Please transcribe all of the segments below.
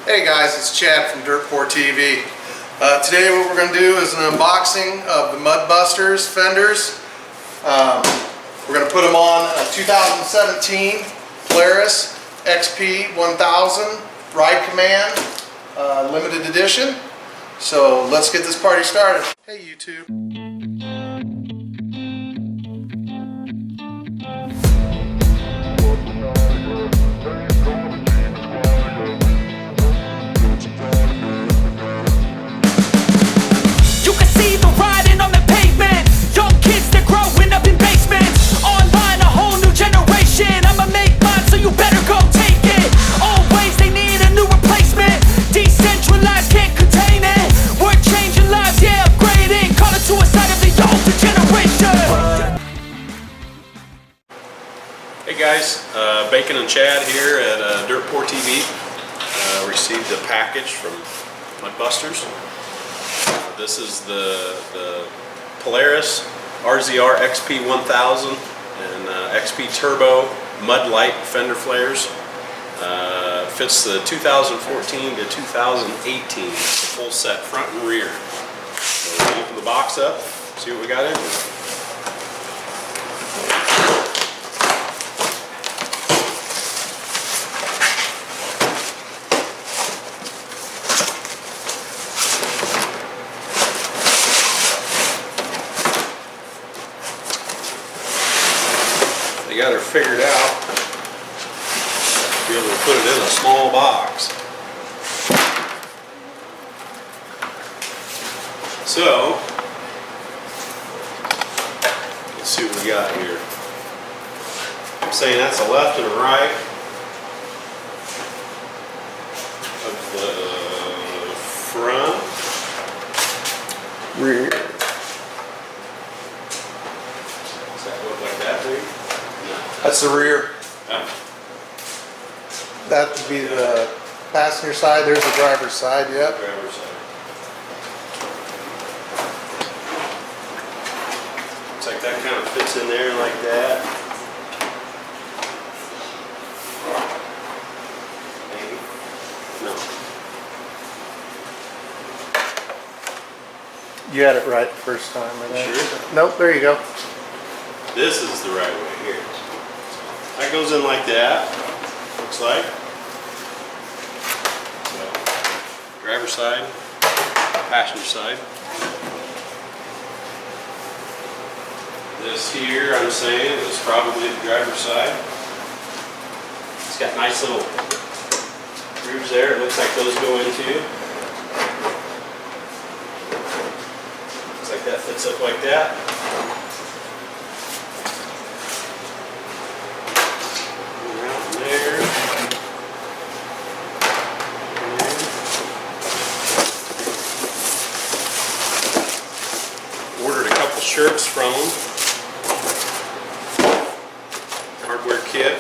Hey guys, it's Chad from Dirt Poor TV. Today what we're going to do is an unboxing of the MudBusters fenders. We're going to put them on a 2017 Polaris XP 1000 Ride Command limited edition. So let's get this party started. Hey YouTube. Hey guys, Bacon and Chad here at Dirt Poor TV. Received a package from MudBusters. This is the Polaris RZR XP 1000 and XP Turbo Mud Lite fender flares. Fits the 2014 to 2018. It's a full set front and rear. So we'll open the box up, see what we got in here. They got her figured out to be able to put it in a small box. So, let's see what we got here. I'm saying that's a left and a right of the front. Rear. Does that look like that big? No. That's the rear. Oh. That would be the passenger side. There's the driver's side. Yep. Driver's side. Looks like that kind of fits in there like that. Maybe. No. You had it right the first time. Right? Sure. Nope. There you go. This is the right way here. That goes in like that. Looks like. So, driver's side, passenger side. This here, I'm saying, is probably the driver's side. It's got nice little grooves there. It looks like those go into. Looks like that fits up like that. Around there. Ordered a couple shirts from them. Hardware kit.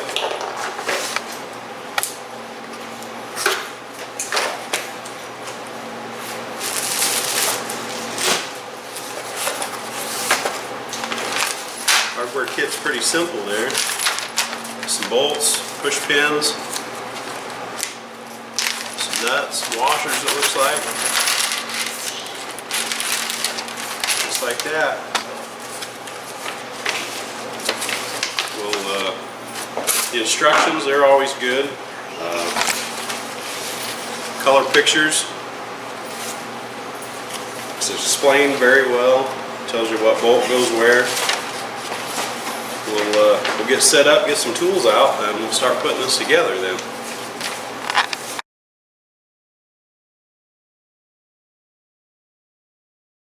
Hardware kit's pretty simple there. Some bolts, push pins, some nuts, washers it looks like. Just like that. The instructions, they're always good. Color pictures. It's explained very well. Tells you what bolt goes where. We'll get set up, get some tools out, and we'll start putting this together then.